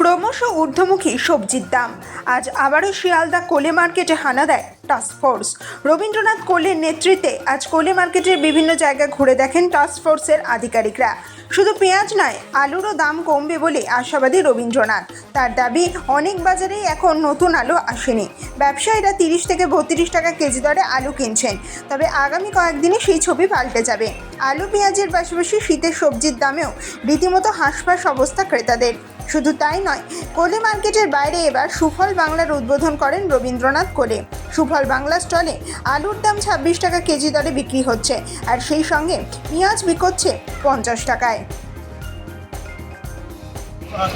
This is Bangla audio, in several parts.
ক্রমশ ঊর্ধ্বমুখী সবজির দাম। আজ আবারও শিয়ালদা কোলে মার্কেটে হানা দেয় টাস্ক ফোর্স। রবীন্দ্রনাথ কোলের নেতৃত্বে আজ কোলে মার্কেটের বিভিন্ন জায়গা ঘুরে দেখেন টাস্ক ফোর্সের আধিকারিকরা। শুধু পেঁয়াজ নয়, আলুরও দাম কমবে বলে আশাবাদী রবীন্দ্রনাথ। তার দাবি, অনেক বাজারেই এখন নতুন আলু আসেনি। ব্যবসায়ীরা 30 থেকে 32 টাকা কেজি দরে আলু কিনছেন। তবে আগামী কয়েকদিনে সেই ছবি পাল্টে যাবে। আলু পেঁয়াজের পাশাপাশি শীতের সবজির দামেও রীতিমতো হাঁসফাঁস অবস্থা ক্রেতাদের। শুধু তাই নয়, কোলে মার্কেটের বাইরে এবার সুফল বাংলার উদ্বোধন করেন রবীন্দ্রনাথ কোলে। সুফল বাংলা স্টলে আলুর দাম 26 টাকা কেজি দরে বিক্রি হচ্ছে, আর সেই সঙ্গে পেঁয়াজ বিকোচ্ছে 50 টাকায়।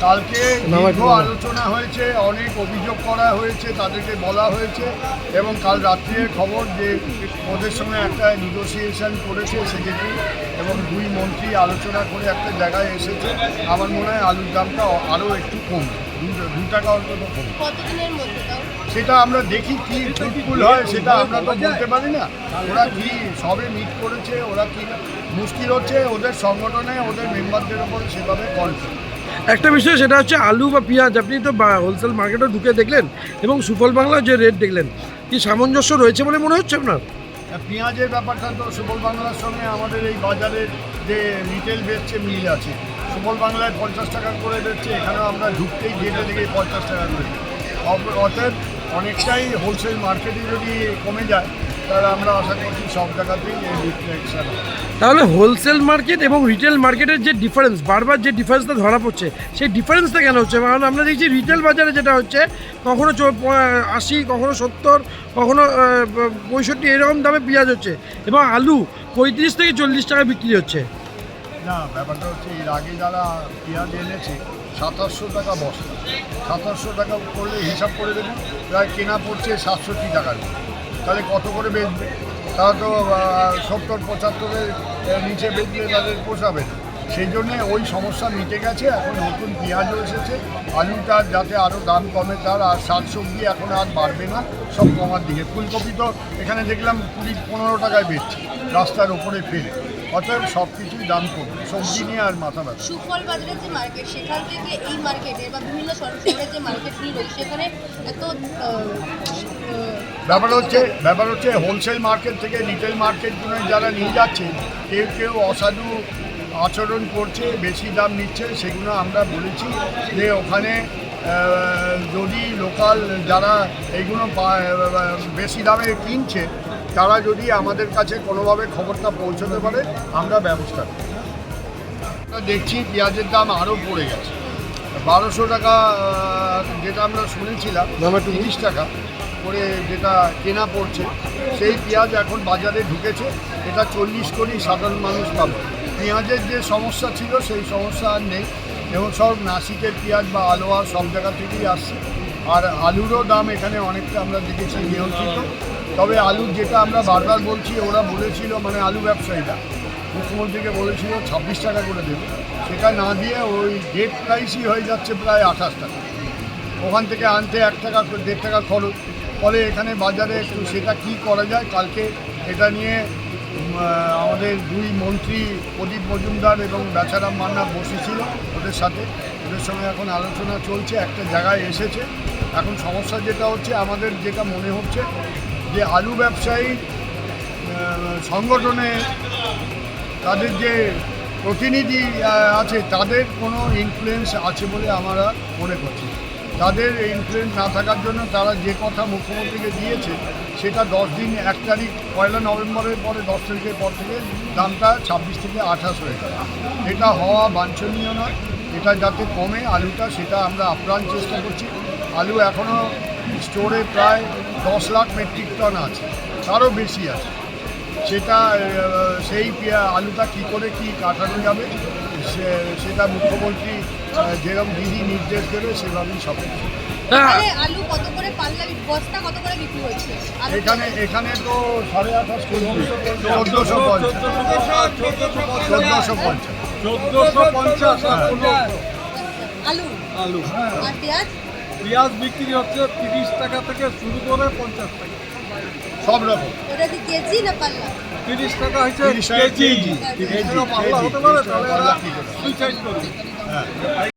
কালকে দীর্ঘ আলোচনা হয়েছে, অনেক অভিযোগ করা হয়েছে, তাদেরকে বলা হয়েছে এবং কাল রাত্রির খবর যে ওদের সঙ্গে একটা নেগোসিয়েশন করেছে সেক্রেটারি এবং দুই মন্ত্রী আলোচনা করে একটা জায়গায় এসেছে। আমার মনে হয় আলুর দামটা আরও একটু কমবে, 2 টাকা অন্তত কমবে। কতদিনের মধ্যে তাও? সেটা আমরা দেখি কি ফ্রুটফুল হয়, সেটা আমরা তো বলতে পারি না। ওরা কি সবে মিট করেছে, ওরা কি মুশকিল হচ্ছে ওদের সংগঠনে, ওদের মেম্বারদের ওপরে সেভাবে কন্ট্রোল। একটা বিষয় সেটা হচ্ছে আলু বা পেঁয়াজ, আপনি তো হোলসেল মার্কেটে ঢুকে দেখলেন এবং সুফল বাংলার যে রেট দেখলেন, কি সামঞ্জস্য রয়েছে বলে মনে হচ্ছে আপনার? পেঁয়াজের ব্যাপারটা তো সুফল বাংলার সঙ্গে আমাদের এই বাজারের যে রিটেল বেচছে মিল আছে। সুফল বাংলায় 50 টাকা করে বেচছে, এখানেও আমরা ঢুকতেই গেটে থেকে 50 টাকা করে। অতএব অনেকটাই হোলসেল মার্কেটে যদি কমে যায় তাহলে আমরা আশা করছি সব জায়গাতেই এই রিফ্লেকশন। তাহলে হোলসেল মার্কেট এবং রিটেল মার্কেটের যে ডিফারেন্স, বারবার যে ডিফারেন্সটা ধরা পড়ছে, সেই ডিফারেন্সটা কেন হচ্ছে? কারণ আমরা দেখছি রিটেল বাজারে যেটা হচ্ছে কখনো 80, কখনো 70, কখনো 65 এরকম দামে পেঁয়াজ হচ্ছে এবং আলু 35 থেকে 40 টাকা বিক্রি হচ্ছে। না, ব্যাপারটা হচ্ছে এর আগে যারা পেঁয়াজ এনেছে 2700 টাকা বস্তা, 2700 টাকা করলে হিসাব করে দেবেন, প্রায় কেনা পড়ছে 67 টাকার। তাহলে কত করে বেচবে? তারা তো 70-75-এর নিচে বেচলে তাদের পোষাবে না। সেই জন্যে ওই সমস্যা মিটে গেছে। এখন নতুন পেঁয়াজও এসেছে, আলুটার যাতে আরও দাম কমে তার, আর শাকসবজি এখন আর বাড়বে না, সব কমার দিকে। ফুলকপি তো এখানে দেখলাম 20-15 টাকায় বেচছে রাস্তার ওপরে ফেলে। অতএব সব কিছুই দাম কমবে, সবজি নিয়ে আর মাথা ব্যথা। সুফল বাজারের যে মার্কেট, সেখান থেকে এই মার্কেটে বা বিভিন্ন শহরের যে মার্কেটগুলো রয়েছে সেখানে এত ব্যাপার হচ্ছে হোলসেল মার্কেট থেকে রিটেল মার্কেটগুলো যারা নিয়ে যাচ্ছে, কেউ কেউ অসাধু আচরণ করছে, বেশি দাম নিচ্ছে। সেগুলো আমরা বলেছি যে ওখানে যদি লোকাল যারা এইগুলো বেশি দামে কিনছে তারা যদি আমাদের কাছে কোনোভাবে খবরটা পৌঁছতে পারে, আমরা ব্যবস্থা করি। দেখছি পেঁয়াজের দাম আরও পড়ে গেছে, 1200 টাকা যেটা আমরা শুনেছিলাম 30 টাকা করে যেটা কেনা পড়ছে, সেই পেঁয়াজ এখন বাজারে ঢুকেছে। এটা 40 কোটি সাধারণ মানুষ পাবে। পেঁয়াজের যে সমস্যা ছিল সেই সমস্যা আর নেই এবং সব নাসিকের পেঁয়াজ বা আলোয়া সব জায়গা থেকেই আসছে। আর আলুরও দাম এখানে অনেকটা আমরা দেখেছি নিয়ন্ত্রিত। তবে আলুর যেটা আমরা বারবার বলছি, ওরা বলেছিল, মানে আলু ব্যবসায়ীরা মুখ্যমন্ত্রীকে বলেছিল 26 টাকা করে দেবে, সেটা না দিয়ে ওই গেট প্রাইসই হয়ে যাচ্ছে প্রায় 28 টাকা। ওখান থেকে আনতে 1 টাকা 1.5 টাকা খরচ। ফলে এখানে বাজারে একটু সেটা কী করা যায়, কালকে এটা নিয়ে আমাদের দুই মন্ত্রী প্রদীপ মজুমদার এবং বেচারাম মান্না বসেছিল ওদের সাথে। ওদের সঙ্গে এখন আলোচনা চলছে, একটা জায়গায় এসেছে। এখন সমস্যা যেটা হচ্ছে, আমাদের যেটা মনে হচ্ছে যে আলু ব্যবসায়ী সংগঠনে তাদের যে প্রতিনিধি আছে তাদের কোনো ইনফ্লুয়েন্স আছে বলে আমরা মনে করছি। তাদের ইনফ্লুয়েন্স না থাকার জন্য তারা যে কথা মুখ্যমন্ত্রীকে দিয়েছে সেটা 10 দিন, 1 তারিখ 1 নভেম্বরের পরে 10 তারিখের পর থেকে দামটা 26 থেকে 28 হয়ে যাবে। এটা হওয়া বাঞ্ছনীয় নয়। এটা যাতে কমে আলুটা, সেটা আমরা আপ্রাণ চেষ্টা করছি। আলু এখনও স্টোরে প্রায় 10 লাখ মেট্রিক টন আছে, তারও বেশি আছে। সেটা সেই আলুটা কী করে কী কাটানো যাবে সেটা মুখ্যমন্ত্রী যেরকম দিদি নির্দেশ দেবে সেভাবেই সব। আলু কত করে পাল্লা, বস্তা কত করে বিক্রি হচ্ছে? এখানে তো 2850, 1450 আলু। আর পেঁয়াজ বিক্রি হচ্ছে 30 টাকা থেকে শুরু করে 50 টাকা, সব রকম। ওটা কি কেজি না পাল্লা? 30 টাকা হচ্ছে কেজি। পাল্লা হতে পারে, তাহলে সুইসাইড করবে।